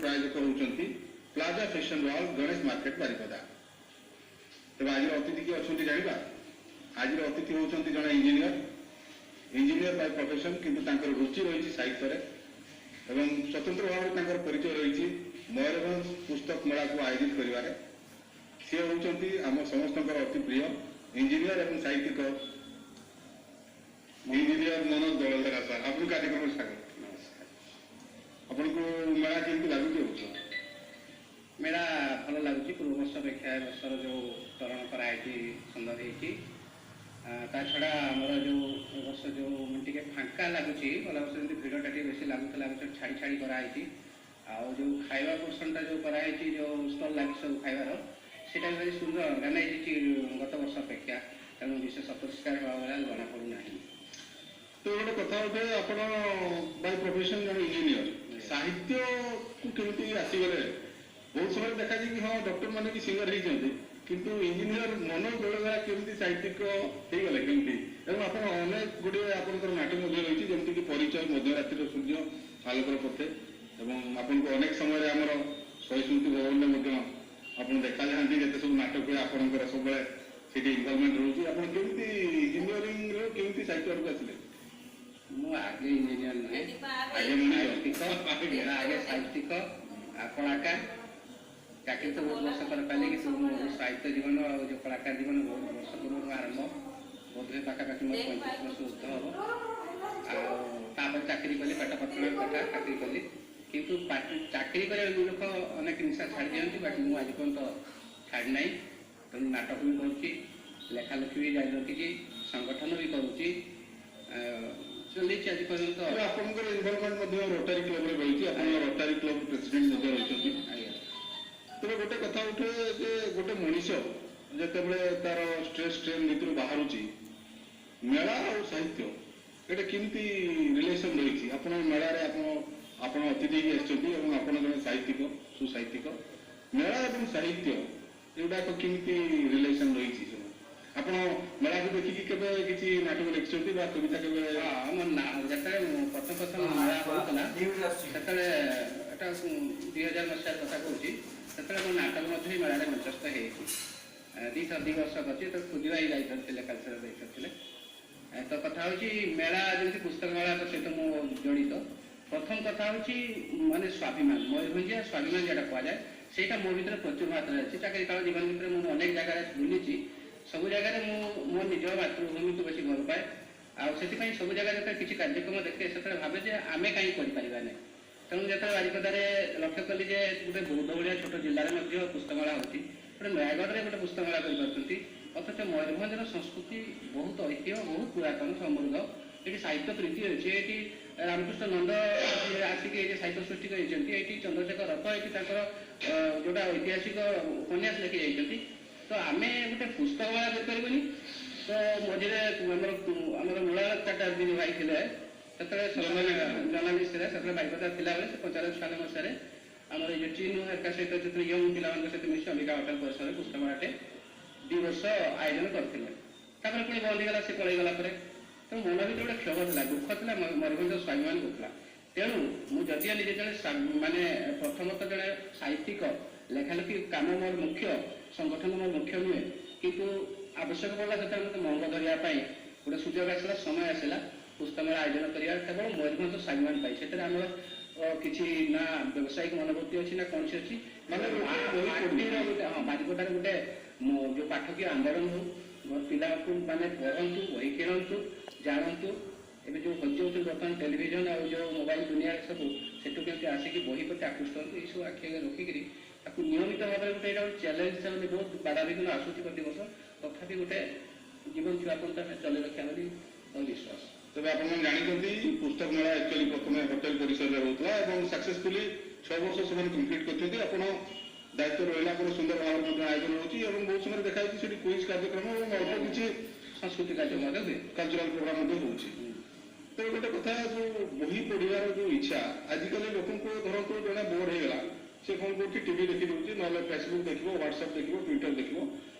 प्रायोजक होती plaza fashion mall Ganesh market Baripada. तेज आज अतिथि किए अच्छा जाना आज अतिथि होती जड़े इंजीनियर बाय प्रोफेशन किंतु रुचि रही साहित्य एवं स्वतंत्र भाव में परिचय रही मयूरभंज पुस्तक मेला को आयोजित कर सी होती आम समस्त अति प्रिय इंजीनियर एवं साहित्यिक इंजीनियर मनोज दलधरा सर आपको कार्यक्रम स्वागत। आपन को मेला केमती लगुच मेला भल लगुच पूर्व वर्ष अपेक्षा वर्षर जो तरण कराई सुंदर ता छड़ा आमर जो वर्ष जो टे फांका लगुच गला वर्ष जमी भिड़टा बेस लगुला छाड़ी छाड़ी कराई जो खाଇବା पोर्सनटा जो कराई जो स्टल लगी सब खाइबार सेटा भारी सुंदर ऑर्गेनाइज गत वर्ष अपेक्षा तेणु विशेष अपरिष्कार भाव जना पड़ूना। तो गोटे कथा उठे आप बाय प्रोफेशन जन इंजीनियर साहित्य को केमती आसीगले बहुत समय देखा कि हाँ डॉक्टर मैंने भी सिंगर होती किंतु इंजीनियर मनोज दलधरा केमती साहित्यिक हो गले केमती एवं आप अनेक गुड़े आपंकर नाटक रही जमीक परिचय मध्यरात्रि सूर्य आलोकर पथे एवं आपन को अनेक समय आमर शही स्मृति भवन में आप देखा जाती जिते सब नाटक हुए आपंकर सब इनवल्वमेंट रोचे आप केमती इंजीनियरिंग केमती साहित्य को आसिले आगे इंजीनियर नुहे आगे साहित्यिक कलाकार चाकरी तो बहुत वर्ष कर पाले कि साहित्य जीवन और जो कलाकार जीवन बहुत वर्ष पूर्व आरंभ बोधे पाखापाखि मोर 35 वर्ष ऊर्ध हम चाकरी कली पाठ पत्र पाठ चाकरी कली किंतु चाकरी कर लोक अनेक निशा छाड़ दिखती बाकी मुझे आज पर्यंत छाड़ी ना तेणु नाटक भी करुच्ची लेखालेखी भी जारी रखी संगठन भी करुच्ची चली आज पर्यंत आपंकर इनवल्वमेंट रोटारी क्लब रही रोटारी क्लब प्रेसिडेंट रही तेरे गोटे कथा उठे जे गोटे मनीष जिते तार स्ट्रेस स्ट्रेन भितर बाहर मेला और साहित्य ये केमती रिलेसन रही आप मेला आप अतिथि आप जन साहित्यिक सुसाहित्यिक मेला और साहित्य युवाक केमती रिलेसन रही आप मेला को देखिए केवे किसी नाटक लिखिं कविता के प्रथम प्रथम मेला होता 2000 मसीहार कथा कहूँ से मो नाटक मेला मंचस्थ हो 2 वर्ष अच्छी तो खुदिवा ही जाते कलचर देखते तो कथा हूँ मेला जमी पुस्तक मेला सहित मुझे जड़ित प्रथम कथा हूँ मानने स्वाभिमान मयूरभंजिया स्वाभिमान जोटा कहुए से मो भर प्रचुर मात्रा अच्छी चाकरी काल जीवन भितर मुझे अनेक जगह बुली सब जगह मो निज मातृभूमि को बेस भल पाए आसे सब जगह जो किसी कार्यक्रम देखे से भावे जे आमे कहीं करना तेणु जो बारिपदार लक्ष्य कली गोटे बौद्ध भाया छोट जिले में पुस्तकमेला होती गोटे नयागढ़ में गोटे पुस्तकमेला कर अथच मयूरभंजर संस्कृति बहुत ऐतिह्य बहुत पुरातन समृद्ध ये साहित्य प्रीति अच्छे ये रामकृष्ण नंद आसिक साहित्य सृष्टि कर चंद्रशेखर रथ ये जोटा ऐतिहासिक उपन्यास लिखी जाती तो आम गोटे पुस्तकमेला करें तो मझे आमर मूला चटर्जी भाई थे जर्नालीस्ट से बारिपदा थी 95 मसीह आम चीन एका सहित जो यंग पिला सहित मिश्र अंबिका होटेल परिसर पुस्तकमेलाटे 2 वर्ष आयोजन करते पुणी बंद होगा सी पलैगला तो मन भी गोटे क्षोभ था दुख था मयूरभंज स्वाभिमान होता तेणु मुझे निजे जड़े मानने प्रथमतः जड़े साहित्यिक लेखालेखी काम मोर मुख्य संगठन मोर मुख्य नुहे किंतु आवश्यक पड़ा से मत मंग धरवाई गोटे सुजोग आसला समय आसला पुस्तकमेला आयोजन करा केवल मयूरभंज स्वाभिमान पाई से आम किसी ना व्यावसायिक मनोवृत्ति अच्छी ना कौन अच्छी मतलब हाँ बारिपदार गोटे जो पाठकीय आंदोलन हो पिला को मैंने पढ़ु बही किणु जानतु एवं जो हजे बर्तमान टेलीविजन और जो मोबाइल दुनिया सब सेठू केमती आसिक बही प्रति आकृष्ट हूँ यू आखि रखिक नियमित भाव में गोटे चैलेंज से बहुत बाधाविघ्न आसूची प्रतिवर्ष तथापि गोटे जीवन यापन चल रखा बोली मोर विश्वास। तबे आप जानते पुस्तक मेला एक्चुअली प्रथम होटेल परिसर में होता है सक्सेसफुली 6 वर्ष से कम्प्लीट करते दायित्व रहा सुंदर भाव में आयोजन होती बहुत समय देखा क्विज कार्यक्रम और अल्प किसी सांस्कृतिक कार्यक्रम हुए कल्चराल प्रोग्राम होती तो गोटे कथा जो बही पढ़ार जो इच्छा आजिकल लोक धरतु जड़े बोर्ड होगा से कौन कर टीवी देखी दूसरी ना फेसबुक देख व्हाट्सएप देख ट्विटर देख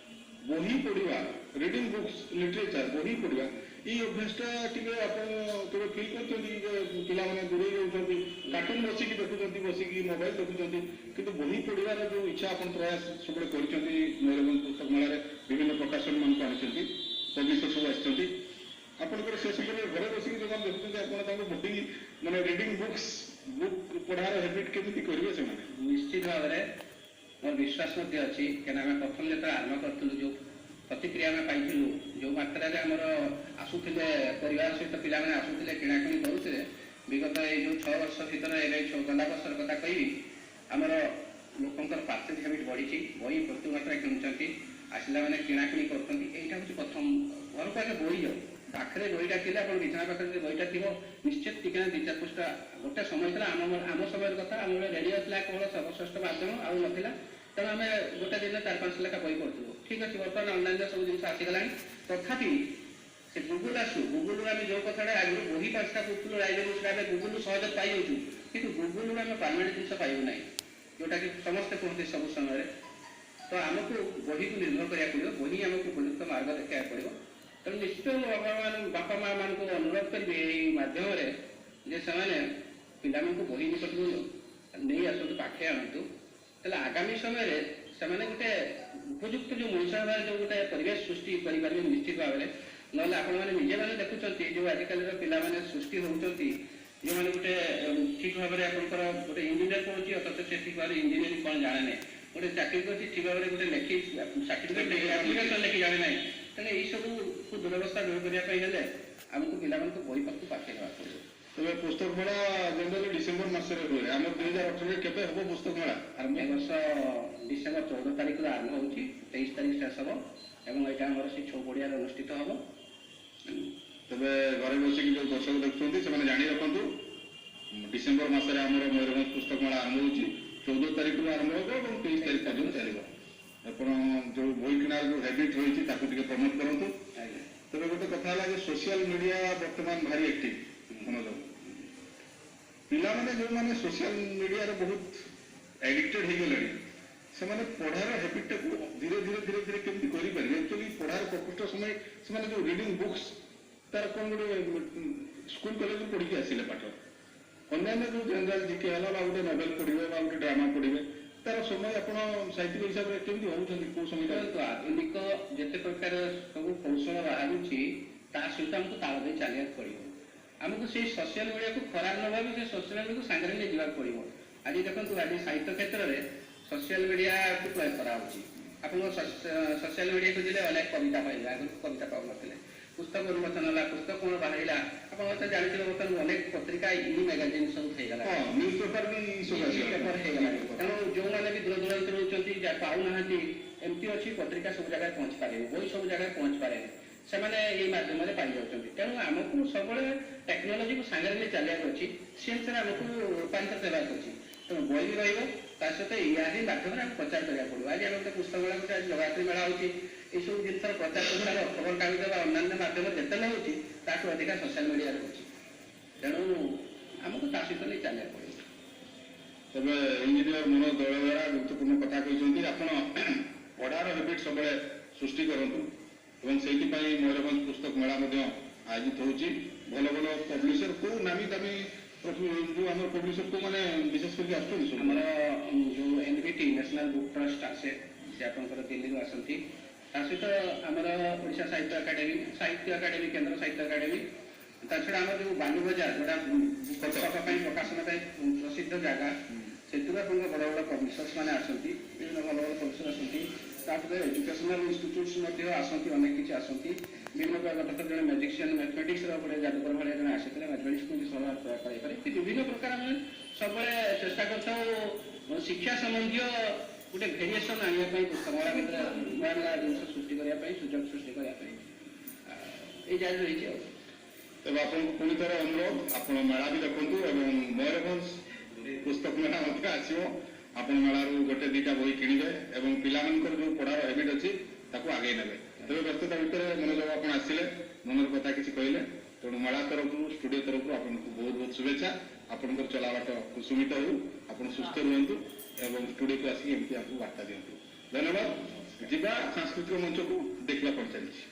बही पढ़ा रिडिंग बुक्स लिटरेचर बही पढ़ा এই ଅଭ୍ୟାସଟା ଟିକେ ଆପଣ କେବେ ଫିଲ୍ କରୁଛନ୍ତି ଯେ ପିଲାମାନେ ଦୂରେଇ ଯାଉଛନ୍ତି, କାର୍ଟୁନ ବସିକି ଦେଖୁଛନ୍ତି, ବସିକି ମୋବାଇଲ ଦେଖୁଛନ୍ତି, କିନ୍ତୁ ବହି ପଢ଼ିବାର ଯେଉଁ ଇଚ୍ଛା ଆପଣ ପ୍ରୟାସ ସବୁବେଳେ କରିଛନ୍ତି, ମୟୂରଭଞ୍ଜ ପୁସ୍ତକ ମେଳାରେ ବିଭିନ୍ନ ପ୍ରକାଶନ ମାନଙ୍କୁ ଆଣିଛନ୍ତି, ପବ୍ଲିସର ସବୁ ଆସିଛନ୍ତି, ଆପଣଙ୍କର ସେ ସମୟରେ ଘରେ ବସିକି ଯେଉଁମାନେ ଦେଖୁଛନ୍ତି ଆପଣ ତାଙ୍କୁ ବହି ମାନେ ରିଡ଼ିଂ ବୁକ୍ ପଢ଼ାର ହ୍ୟାବିଟ୍ କେମିତି କରିବେ ସେମାନେ? ନିଶ୍ଚିତ ଭାବରେ ମୋର ବିଶ୍ୱାସ ମଧ୍ୟ ଅଛି, କାହିଁକିନା ଆମେ ପ୍ରଥମେ ଯେତେବେଳେ ଆରମ୍ଭ କରିଥିଲୁ ଯେଉଁ ପ୍ରତିକ୍ରିୟା ଆମେ ପାଇଥିଲୁ, ଯେଉଁ ମାତ୍ରାରେ ଆମର ଆସୁଥିଲେ ପରିବାର ସହିତ ପିଲାମାନେ ଆସୁଥିଲେ, କିଣାକିଣି କରୁଥିଲେ, ବିଗତ ଏଇ ଯେଉଁ 6 ବର୍ଷ ଭିତରେ ଏବେ ଗଲା ବର୍ଷର କଥା କହିବି, ଆମର ଲୋକଙ୍କର ପାର୍ଚେଜ ହ୍ୟାବିଟ୍ ବଢ଼ିଛି, ବହି ପ୍ରଚୁର ମାତ୍ରାରେ କିଣୁଛନ୍ତି, ଆସିଲା ମାନେ କିଣାକିଣି କରୁଛନ୍ତି। ଏଇଟା ହେଉଛି ପ୍ରଥମ। ଘରକୁ ଆଗେ ବହି ଯାଉ, ପାଖରେ ବହିଟା ଥିଲେ ଆପଣ ବିଛଣା ପାଖରେ ଯଦି ବହିଟା ଥିବ ନିଶ୍ଚିତ ଟିକେ 2-4 ପୃଷ୍ଠା। ଗୋଟେ ସମୟ ଥିଲା ଆମ ସମୟର କଥା, ଆମ ରେଡ଼ିଓ ଥିଲା କେବଳ ସର୍ବଶ୍ରେଷ୍ଠ ମାଧ୍ୟମ, ଆଉ ନଥିଲା, ତେଣୁ ଆମେ ଗୋଟେ ଦିନ 4-5 ଲେଖା ବହି ପଢ଼ୁଥିଲୁ। ଠିକ୍ ଅଛି, ବର୍ତ୍ତମାନ ଅନଲାଇନରେ ସବୁ ଜିନିଷ ଆସିଗଲାଣି, ତଥାପି ସେ ଗୁଗୁଲ ଗୁଗୁଲରୁ ଆମେ ଯେଉଁ କଥାଟା ଆଗରୁ ବହି 5ଟା ପଢ଼ୁଥିଲୁ ଲାଇବ୍ରେରୀ, ଆମେ ଗୁଗୁଲରୁ ସହଜ ପାଇଯାଉଛୁ, କିନ୍ତୁ ଗୁଗୁଲରୁ ଆମେ ପରମାନେଣ୍ଟ ଜିନିଷ ପାଇବୁ ନାହିଁ, ଯେଉଁଟାକି ସମସ୍ତେ କୁହନ୍ତି ସବୁ ସମୟରେ। ତ ଆମକୁ ବହିକୁ ନିର୍ଭର କରିବାକୁ ପଡ଼ିବ, ବହି ଆମକୁ ଉପଯୁକ୍ତ ମାର୍ଗ ଦେଖାଇବାକୁ ପଡ଼ିବ। ତେଣୁ ନିଶ୍ଚିତ ବାପା ମା ମାନଙ୍କୁ ଅନୁରୋଧ କରିବି ଏଇ ମାଧ୍ୟମରେ ଯେ ସେମାନେ ପିଲାମାନଙ୍କୁ ବହି ନିକଟକୁ ନେଇ ଆସନ୍ତୁ, ପାଖେ ଆଣନ୍ତୁ, ତାହେଲେ ଆଗାମୀ ସମୟରେ ସେମାନେ ଗୋଟେ ଉପଯୁକ୍ତ ଯେଉଁ ମଣିଷ ହେବାର ଯେଉଁ ଗୋଟେ ପରିବେଶ ସୃଷ୍ଟି କରିପାରିବେ ନିଶ୍ଚିତ ଭାବରେ। ନହେଲେ ଆପଣମାନେ ନିଜେ ମାନେ ଦେଖୁଛନ୍ତି ଯେଉଁ ଆଜିକାଲିର ପିଲାମାନେ ସୃଷ୍ଟି ହେଉଛନ୍ତି, ଯେଉଁମାନେ ଗୋଟେ ଠିକ୍ ଭାବରେ ଆପଣଙ୍କର ଗୋଟେ ଇଞ୍ଜିନିୟର ପଢ଼ୁଛି ଅଥଚ ସେ ଠିକ୍ ଭାବରେ ଇଞ୍ଜିନିୟରିଂ କ'ଣ ଜାଣେ ନାହିଁ, ଗୋଟେ ଚାକିରି କରୁଛି ଠିକ୍ ଭାବରେ ଗୋଟେ ଲେଖି ସାର୍ଟିଫିକେଟ୍ ଆପ୍ଲିକେସନ୍ ଲେଖି ଜାଣେ ନାହିଁ। ତେଣୁ ଏଇସବୁକୁ ଦୁରବସ୍ଥା ଦୂର କରିବା ପାଇଁ ହେଲେ ଆମକୁ ପିଲାମାନଙ୍କୁ ବହି ପାଖକୁ ପାଖେଇ ଦେବାକୁ ପଡ଼ିବ। ତେବେ ପୁସ୍ତକ ମେଳା ଜେନେରାଲି ଡିସେମ୍ବର ମାସରେ ହୁଏ, ଆମର 2018ରେ କେବେ ହେବ ପୁସ୍ତକ ମେଳା? ଆରମ୍ଭ ଏ ବର୍ଷ ଡିସେମ୍ବର 14 ତାରିଖରୁ ଆରମ୍ଭ ହେଉଛି, 23 ତାରିଖ ଶେଷ ହେବ ଏବଂ ଏଇଟା ଆମର ସେ ଛଉ ପଡ଼ିଆରେ ଅନୁଷ୍ଠିତ ହେବ। ତେବେ ଘରେ ବସିକି ଯେଉଁ ଦର୍ଶକ ଦେଖୁଛନ୍ତି ସେମାନେ ଜାଣି ରଖନ୍ତୁ, ଡିସେମ୍ବର ମାସରେ ଆମର ମୟୂରଭଞ୍ଜ ପୁସ୍ତକ ମେଳା ଆରମ୍ଭ ହେଉଛି, 14 ତାରିଖରୁ ଆରମ୍ଭ ହେବ ଏବଂ 23 ତାରିଖ ପର୍ଯ୍ୟନ୍ତ ଚାଲିବ। ଆପଣ ଯେଉଁ ବହି କିଣାର ଯେଉଁ ହ୍ୟାବିଟ୍ ରହିଛି ତାକୁ ଟିକେ ପ୍ରମୋଟ କରନ୍ତୁ। ତେବେ ଗୋଟେ କଥା ହେଲା ଯେ ସୋସିଆଲ ମିଡ଼ିଆ ବର୍ତ୍ତମାନ ଭାରି ଆକ୍ଟିଭ। ମନୋଜ, ପିଲାମାନେ ଯେଉଁମାନେ ସୋସିଆଲ ମିଡ଼ିଆରେ ବହୁତ ଆଡ଼ିକ୍ଟେଡ୍ ହେଇଗଲେଣି, ସେମାନେ ପଢ଼ାର ହ୍ୟାବିଟ୍ଟାକୁ ଧୀରେ ଧୀରେ କେମିତି କରିପାରିବେ? ଆକ୍ଚୁଆଲି ପଢ଼ାର ପ୍ରକୃଷ୍ଟ ସମୟ ସେମାନେ ଯେଉଁ ରିଡ଼ିଂ ବୁକ୍ସ, ତାର କ'ଣ ଗୋଟେ ସ୍କୁଲ କଲେଜରୁ ପଢ଼ିକି ଆସିଲେ ପାଠ, ଅନ୍ୟାନ୍ୟ ଯେଉଁ ଜେନେରାଲ ଜିକେ ହେଲା ବା ଗୋଟେ ନୋଭେଲ ପଢ଼ିବେ ବା ଗୋଟେ ଡ୍ରାମା ପଢ଼ିବେ, ତାର ସମୟ ଆପଣ ସାହିତ୍ୟିକ ହିସାବରେ କେମିତି ଭାବୁଛନ୍ତି? କେଉଁ ସମୟଟା? ଆଧୁନିକ ଯେତେ ପ୍ରକାର ସବୁ କୌଶଳ ବାହାରୁଛି ତା ସହିତ ଆମକୁ ତାଳ ଦେଇ ଚାଲିବାକୁ ପଡ଼ିବ। ଆମକୁ ସେଇ ସୋସିଆଲ ମିଡ଼ିଆକୁ ଖରାପ ନ ଭାବି ସେ ସୋସିଆଲ ମିଡ଼ିଆକୁ ସାଙ୍ଗରେ ନେଇ ଯିବାକୁ ପଡ଼ିବ। ଆଜି ଦେଖନ୍ତୁ, ଆଜି ସାହିତ୍ୟ କ୍ଷେତ୍ରରେ ସୋସିଆଲ ମିଡ଼ିଆକୁ ପ୍ରୟୋଗ କରାହେଉଛି। ଆପଣଙ୍କ ସୋସିଆଲ ମିଡ଼ିଆକୁ ଯିଲେ ଅନେକ କବିତା ପାଇବେ, ଆଗରୁ କବିତା ପାଉନଥିଲେ। ପୁସ୍ତକ ଉନ୍ମୋଚନ ହେଲା, ପୁସ୍ତକ କ'ଣ ବାହାରିଲା, ଆପଣ ମଧ୍ୟ ଜାଣିଥିବେ ବର୍ତ୍ତମାନ ଅନେକ ପତ୍ରିକା ଇ ମ୍ୟାଗାଜିନ୍ ସବୁ ହେଇଗଲା, ନ୍ୟୁଜ୍ ପେପର ବି ପେପର ହେଇଗଲାଣି। ତେଣୁ ଯେଉଁମାନେ ବି ଦୂର ଦୂରାନ୍ତ ରହୁଛନ୍ତି, ପାଉନାହାନ୍ତି, ଏମିତି ଅଛି ପତ୍ରିକା ସବୁ ଜାଗାରେ ପହଞ୍ଚି ପାରେନି, ବହି ସବୁ ଜାଗାରେ ପହଞ୍ଚି ପାରେନି, ସେମାନେ ଏଇ ମାଧ୍ୟମରେ ପାଇଯାଉଛନ୍ତି। ତେଣୁ ଆମକୁ ସବୁବେଳେ ଟେକ୍ନୋଲୋଜିକୁ ସାଙ୍ଗରେ ନେଇ ଚାଲିବାକୁ ଅଛି, ସେ ଅନୁସାରେ ଆମକୁ ରୂପାନ୍ତର ଦେବାକୁ ଅଛି। ତେଣୁ ବହି ବି ରହିବ, ତା ସହିତ ଏହାରି ମାଧ୍ୟମରେ ଆମେ ପ୍ରଚାର କରିବାକୁ ପଡ଼ିବ। ଆଜି ଆମେ ଗୋଟେ ପୁସ୍ତକ ମେଳା, ଗୋଟେ ଆଜି ଜଗାତ୍ରୀ ମେଳା ହେଉଛି, ଏଇସବୁ ଜିନିଷର ପ୍ରଚାର ପ୍ରସାର ଖବରକାଗଜ ବା ଅନ୍ୟାନ୍ୟ ମାଧ୍ୟମରେ ଯେତେ ନ ହେଉଛି ତାଠୁ ଅଧିକା ସୋସିଆଲ ମିଡ଼ିଆରେ ହେଉଛି। ତେଣୁ ଆମକୁ ତା ସହିତ ନେଇ ଚାଲିବାକୁ ପଡ଼ିବ। ତେବେ ଇଞ୍ଜିନିୟର ମନୋଜ ଦଳବେହେରା ଗୁରୁତ୍ୱପୂର୍ଣ୍ଣ କଥା କହିଛନ୍ତି। ଆପଣ ପଢ଼ାର ହ୍ୟାବିଟ୍ ସବୁବେଳେ ସୃଷ୍ଟି କରନ୍ତୁ ଏବଂ ସେଇଥିପାଇଁ ମୟୂରଭଞ୍ଜ ପୁସ୍ତକ ମେଳା ମଧ୍ୟ ଆୟୋଜିତ ହେଉଛି। ଭଲ ଭଲ ପବ୍ଲିସର, କେଉଁ ନାମୀ ଦାମୀ ଯେଉଁ ଆମର ପବ୍ଲିସର କେଉଁମାନେ ବିଶେଷ କରିକି ଆସୁଛନ୍ତି? ଆମର ଯେଉଁ NBT ନ୍ୟାସନାଲ ବୁକ୍ ଟ୍ରଷ୍ଟ ଆସେ, ସେ ଆପଣଙ୍କର ଦିଲ୍ଲୀରୁ ଆସନ୍ତି। ତା ସହିତ ଆମର ଓଡ଼ିଶା ସାହିତ୍ୟ ଏକାଡେମୀ, କେନ୍ଦ୍ର ସାହିତ୍ୟ ଏକାଡେମୀ, ତା ଛଡ଼ା ଆମର ଯେଉଁ ବାଲୁବଜାର, ଯେଉଁଟା ପୁସ୍ତକ ପାଇଁ ପ୍ରକାଶନ ପାଇଁ ପ୍ରସିଦ୍ଧ ଜାଗା, ସେଥିରୁ ଆପଣଙ୍କ ବଡ଼ ବଡ଼ ପବ୍ଲିସର୍ସ ମାନେ ଆସନ୍ତି, ବିଭିନ୍ନ ଭଲ ଭଲ ପବ୍ଲିସର ଆସନ୍ତି। ତାପରେ ଏଜୁକେସନାଲ ଇନଷ୍ଟିଚ୍ୟୁଟ୍ସ ମଧ୍ୟ ଆସନ୍ତି, ଅନେକ କିଛି ଆସନ୍ତି। ବିଭିନ୍ନ ପ୍ରକାର ଜଣେ ମ୍ୟାଜିସିଆନ୍, ମ୍ୟାଥମେଟିକ୍ସର ଗୋଟେ ଯାଦୁକର ଭଳିଆ ଜଣେ ଆସିଥିଲେ, ମ୍ୟାଥମେଟିକ୍ସକୁ ବି ସହ କରାଇପାରେ। ବିଭିନ୍ନ ପ୍ରକାର ଆମେ ସବୁବେଳେ ଚେଷ୍ଟା କରିଥାଉ ଶିକ୍ଷା ସମ୍ବନ୍ଧୀୟ ଗୋଟେ ଭେରିଏସନ୍ ଆଣିବା ପାଇଁ, ପୁସ୍ତକମେଳା ଭିତରେ ନୂଆ ନୂଆ ଜିନିଷ ସୃଷ୍ଟି କରିବା ପାଇଁ, ସୁଯୋଗ ସୃଷ୍ଟି କରିବା ପାଇଁ ଏଇ ଜାରି ରହିଛି। ଆଉ ତେବେ ଆପଣଙ୍କୁ ପୁଣି ଥରେ ଅନୁରୋଧ, ଆପଣ ମେଳା ବି ଦେଖନ୍ତୁ ଏବଂ ମୟୂରଭଞ୍ଜ ପୁସ୍ତକ ମେଳା ମଧ୍ୟ ଆସିବ। ଆପଣ ମେଳାରୁ ଗୋଟେ ଦୁଇଟା ବହି କିଣିବେ ଏବଂ ପିଲାମାନଙ୍କର ଯେଉଁ ପଢ଼ାର ହ୍ୟାବିଟ୍ ଅଛି ତାକୁ ଆଗେଇ ନେବେ। ତେବେ ବ୍ୟସ୍ତତା ଭିତରେ ମନୋଜ ବାବୁ ଆପଣ ଆସିଲେ, ମନର କଥା କିଛି କହିଲେ, ତେଣୁ ମେଳା ତରଫରୁ, ଷ୍ଟୁଡ଼ିଓ ତରଫରୁ ଆପଣଙ୍କୁ ବହୁତ ବହୁତ ଶୁଭେଚ୍ଛା। ଆପଣଙ୍କର ଚଲାବାଟ କୁସୁମିତ ହେଉ, ଆପଣ ସୁସ୍ଥ ରୁହନ୍ତୁ ଏବଂ ଷ୍ଟୁଡ଼ିଓକୁ ଆସିକି ଏମିତି ଆମକୁ ବାର୍ତ୍ତା ଦିଅନ୍ତୁ। ଧନ୍ୟବାଦ। ଯିବା ସାଂସ୍କୃତିକ ମଞ୍ଚକୁ ଦେଖିବା କ'ଣ ଚାଲିଛି।